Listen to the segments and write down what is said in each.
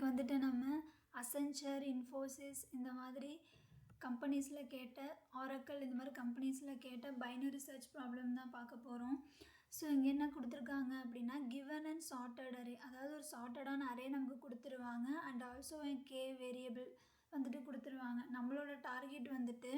இப்போ வந்துட்டு நம்ம அசென்ச்சர், இன்ஃபோசிஸ் இந்த மாதிரி கம்பெனிஸில் கேட்ட ஆரக்கிள் இந்த மாதிரி கம்பெனிஸில் கேட்ட பைனரி சர்ச் ப்ராப்ளம் தான் பார்க்க போகிறோம். ஸோ இங்கே என்ன கொடுத்துருக்காங்க அப்படின்னா கிவன் அண்ட் சார்ட்டட் அரே, அதாவது ஒரு சார்ட்டடான அரே நமக்கு கொடுத்துருவாங்க அண்ட் ஆல்சோ கே வேரியபிள் வந்துட்டு கொடுத்துருவாங்க. நம்மளோட டார்கெட் வந்துட்டு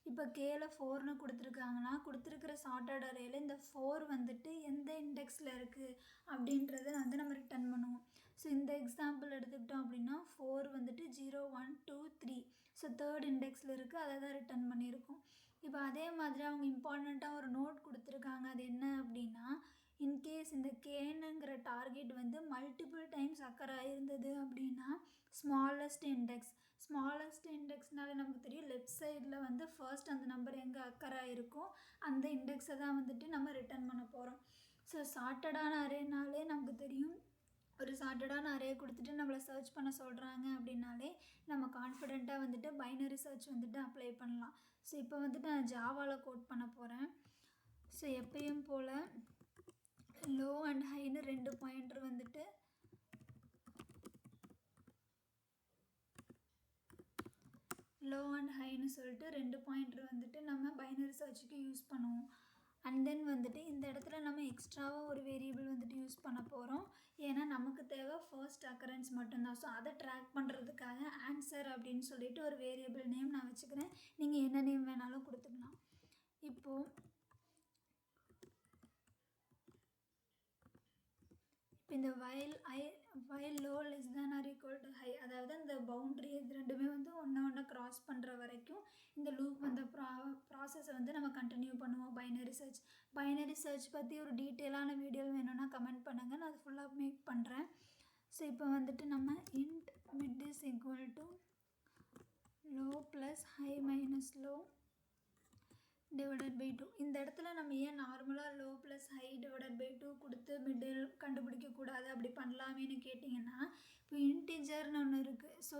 இப்போ கேல 4ன்னு கொடுத்துருக்காங்கன்னா கொடுத்துருக்கிற சார்ட்டட் அரேயில் இந்த 4 வந்துட்டு எந்த இண்டெக்ஸில் இருக்குது அப்படின்றத வந்து நம்ம ரிட்டர்ன் பண்ணுவோம். ஸோ இந்த எக்ஸாம்பிள் எடுத்துக்கிட்டோம் அப்படின்னா 4 வந்துட்டு 0 1 2 3 ஸோ 3rd இண்டெக்ஸில் இருக்குது, அதை தான் ரிட்டர்ன் பண்ணியிருக்கோம். இப்போ அதே மாதிரி அவங்க இம்பார்ட்டண்ட்டாக ஒரு நோட் கொடுத்துருக்காங்க. அது என்ன அப்படின்னா இன்கேஸ் இந்த கேனுங்கிற டார்கெட் வந்து மல்டிபிள் டைம்ஸ் அக்கர் ஆகிருந்தது அப்படின்னா ஸ்மாலஸ்ட் இண்டெக்ஸ்னால நமக்கு தெரியும் லெஃப்ட் சைடில் வந்து ஃபர்ஸ்ட் அந்த நம்பர் எங்கே அக்கர் ஆகிருக்கோ அந்த இண்டெக்ஸை தான் வந்துட்டு நம்ம ரிட்டர்ன் பண்ண போகிறோம். ஸோ சார்ட்டடான அரேனாலே நமக்கு தெரியும் ஒரு சார்ட்டடான அரே கொடுத்துட்டு நம்மளை சர்ச் பண்ண சொல்கிறாங்க அப்படின்னாலே நம்ம கான்ஃபிடெண்ட்டாக வந்துட்டு பைனரி சர்ச் வந்துட்டு அப்ளை பண்ணலாம். ஸோ இப்போ வந்துட்டு நான் ஜாவாவில் கோட் பண்ண போகிறேன். ஸோ எப்பயும் போல் லோ அண்ட் ஹைன்னு 2 பாயிண்டர் வந்துட்டு லோ அண்ட் ஹைன்னு சொல்லிட்டு 2 பாயிண்டர் வந்துட்டு நம்ம பைனரி சர்ச்சுக்கு யூஸ் பண்ணுவோம். அண்ட் தென் வந்துட்டு இந்த இடத்துல நம்ம எக்ஸ்ட்ராவாக ஒரு வேரியபிள் வந்துட்டு யூஸ் பண்ண போகிறோம். ஏன்னா நமக்கு தேவை ஃபர்ஸ்ட் அக்கரன்ஸ் மட்டும்தான். ஸோ அதை ட்ராக் பண்ணுறதுக்காக ஆன்சர் அப்படின்னு சொல்லிட்டு ஒரு வேரியபிள் நேம் நான் வச்சுக்கிறேன். நீங்கள் என்ன நேம் வேணாலும் கொடுத்துக்கலாம். இப்போது இந்த while low less than or equal to high, அதாவது இந்த பவுண்ட்ரி இது ரெண்டுமே வந்து ஒன்று க்ராஸ் பண்ணுற வரைக்கும் இந்த லூப் வந்து ப்ராசஸை வந்து நம்ம கண்டினியூ பண்ணுவோம். பைனரி சர்ச் பற்றி ஒரு டீட்டெயிலான வீடியோ வேணும்னா கமெண்ட் பண்ணுங்கள், நான் அது ஃபுல்லாக மேக் பண்ணுறேன். ஸோ இப்போ வந்துட்டு நம்ம int mid is equal to low plus high minus low divided by 2. இந்த இடத்துல நம்ம ஏன் நார்மலாக low plus high divided by 2 கொடுத்து மிடில் கண்டுபிடிக்கக்கூடாது, அப்படி பண்ணலாமேன்னு கேட்டிங்கன்னா இப்போ இன்டீஜர்னு ஒன்று இருக்குது. ஸோ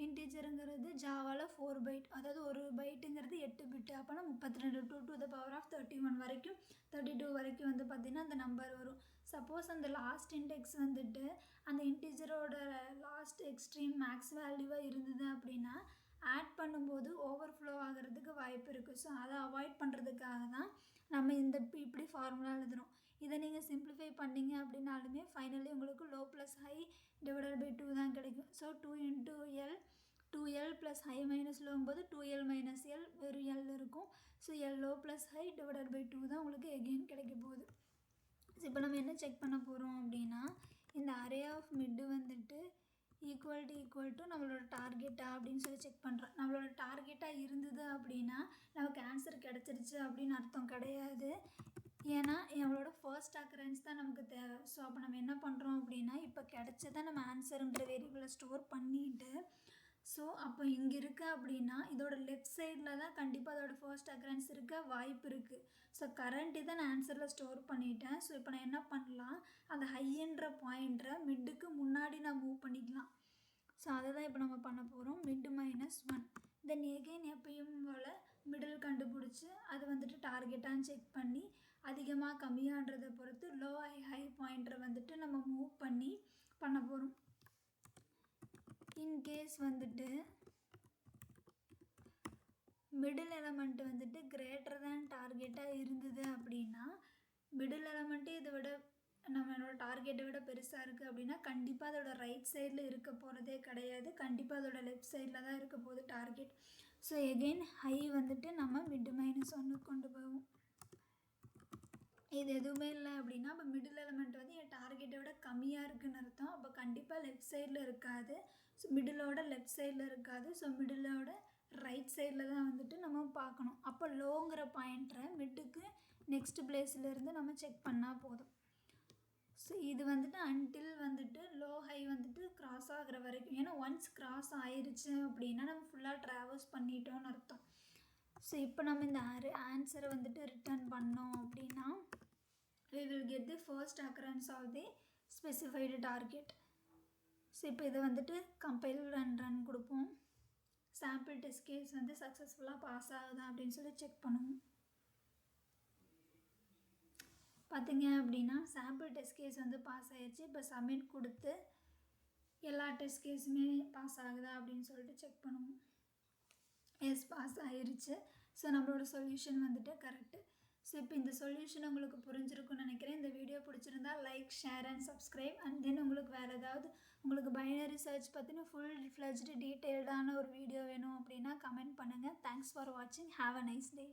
இன்டீஜருங்கிறது ஜாவாவில் 4 பைட், அதாவது ஒரு பைட்டுங்கிறது 8 பிட்டு. அப்போனா 32 2 to the power of 31 வரைக்கும் 32 வரைக்கும் வந்து பார்த்திங்கன்னா அந்த நம்பர் வரும். சப்போஸ் அந்த லாஸ்ட் இண்டெக்ஸ் வந்துட்டு அந்த இன்டீஜரோட லாஸ்ட் எக்ஸ்ட்ரீம் மேக்ஸ் வேல்யூவாக இருந்தது அப்படின்னா ஆட் பண்ணும்போது ஓவர்ஃப்ளோ ஆகிறதுக்கு வாய்ப்பு இருக்குது. ஸோ அதை அவாய்ட் பண்ணுறதுக்காக தான் நம்ம இப்படி ஃபார்முலா எழுதுகிறோம். இதை நீங்கள் சிம்பிளிஃபை பண்ணிங்க அப்படின்னாலுமே ஃபைனலி உங்களுக்கு low plus high divided by 2 தான் கிடைக்கும். So 2 into L 2L plus high minus லோங்கும்போது 2L மைனஸ் L வெறும் L இருக்கும். So L low plus high divided by 2 தான் உங்களுக்கு எகெயின் கிடைக்க போகுது. ஸோ இப்போ நம்ம என்ன செக் பண்ண போகிறோம் அப்படின்னா இந்த அரே ஆஃப் மிட்டு வந்துட்டு ஈக்குவல் டு நம்மளோட டார்கெட்டா அப்படின்னு சொல்லி செக் பண்ணுறோம். நம்மளோட டார்கெட்டாக இருந்தது அப்படின்னா நமக்கு ஆன்சர் கிடச்சிருச்சு அப்படின்னு அர்த்தம் கிடையாது. ஏன்னா நம்மளோட ஃபர்ஸ்ட் அக்கரன்ஸ் தான் நமக்கு தேவை. ஸோ அப்போ நம்ம என்ன பண்ணுறோம் அப்படின்னா இப்போ கிடச்சதை நம்ம ஆன்சருன்ற வேரியபிளை ஸ்டோர் பண்ணிவிட்டு ஸோ அப்போ இங்கே இருக்குது அப்படின்னா இதோட லெஃப்ட் சைடில் தான் கண்டிப்பாக அதோட ஃபர்ஸ்ட் அக்கரன்ஸ் இருக்க வாய்ப்பு இருக்குது. ஸோ கரண்ட் இதை நான் ஆன்சரில் ஸ்டோர் பண்ணிட்டேன். ஸோ இப்போ நான் என்ன பண்ணலாம், அந்த ஹைன்ற பாயிண்டரை மிட்டுக்கு முன்னாடி நான் மூவ் பண்ணிக்கலாம். ஸோ அதை தான் இப்போ நம்ம பண்ண போகிறோம். மிட் -1 தென் எகெயின் எப்பயும் போல் மிடில் கண்டுபிடிச்சி அது வந்துட்டு டார்கெட்டான்னு செக் பண்ணி அதிகமாக கம்மியான்றதை பொறுத்து லோ ஹை பாயிண்டரை வந்துட்டு நம்ம மூவ் பண்ணி பண்ண போகிறோம். இன்கேஸ் வந்துட்டு மிடில் எலமெண்ட் வந்துட்டு கிரேட்டர் தேன் டார்கெட்டாக இருந்தது அப்படின்னா மிடில் எலமெண்ட்டு இதை விட நம்மளோட டார்கெட்டை விட பெருசாக இருக்குது அப்படின்னா கண்டிப்பாக அதோட ரைட் சைடில் இருக்க போகிறதே கிடையாது, கண்டிப்பாக அதோட லெஃப்ட் சைடில் தான் இருக்க போகுது டார்கெட். ஸோ எகெயின் ஹை வந்துட்டு நம்ம மிட் -1 கொண்டு போவோம். இது எதுவுமே இல்லை அப்படின்னா இப்போ மிடில் எலமெண்ட் வந்து என் டார்கெட்டை விட கம்மியாக இருக்குதுன்னு அர்த்தம். அப்போ கண்டிப்பாக லெஃப்ட் சைடில் இருக்காது. ஸோ மிடிலோட லெஃப்ட் சைடில் இருக்காது. ஸோ மிடிலோட ரைட் சைடில் தான் வந்துட்டு நம்ம பார்க்கணும். அப்போ லோங்கிற பாயிண்டரை மிட்டுக்கு நெக்ஸ்ட் பிளேஸ்லேருந்து நம்ம செக் பண்ணால் போதும். ஸோ இது வந்துட்டு அன்டில் வந்துட்டு லோ ஹை வந்துட்டு க்ராஸ் ஆகிற வரைக்கும், ஏன்னா ஒன்ஸ் க்ராஸ் ஆயிடுச்சு அப்படின்னா நம்ம ஃபுல்லாக ட்ராவல்ஸ் பண்ணிட்டோன்னு அர்த்தம். ஸோ இப்போ நம்ம இந்த ஆன்சரை வந்துட்டு ரிட்டர்ன் பண்ணோம் அப்படின்னா we will get the first occurrence of the specified target. So இப்போ இதை வந்துட்டு கம்பைல் ரன் கொடுப்போம். சாம்பிள் டெஸ்ட் கேஸ் வந்து சக்ஸஸ்ஃபுல்லாக பாஸ் ஆகுதா அப்படின்னு சொல்லி செக் பண்ணுவோம். பார்த்திங்க அப்படின்னா சாம்பிள் டெஸ்ட் கேஸ் வந்து பாஸ் ஆகிடுச்சு. இப்போ சப்மிட் கொடுத்து எல்லா டெஸ்ட் கேஸுமே பாஸ் ஆகுதா அப்படின்னு சொல்லிட்டு செக் பண்ணுவோம். எஸ், பாஸ் ஆயிருச்சு. ஸோ நம்மளோட சொல்யூஷன் வந்துட்டு கரெக்டு. ஸோ இப்போ இந்த சொல்யூஷன் உங்களுக்கு புரிஞ்சிருக்குன்னு நினைக்கிறேன். இந்த வீடியோ பிடிச்சிருந்தா like, share and subscribe. And then உங்களுக்கு வேறு ஏதாவது உங்களுக்கு பைனரி சர்ச் பற்றின ஃபுல் ஃப்ளெஜ்டு டீட்டெயில்டான ஒரு வீடியோ வேணும் அப்படின்னா கமெண்ட் பண்ணுங்கள். தேங்க்ஸ் ஃபார் வாட்சிங். Have a nice day.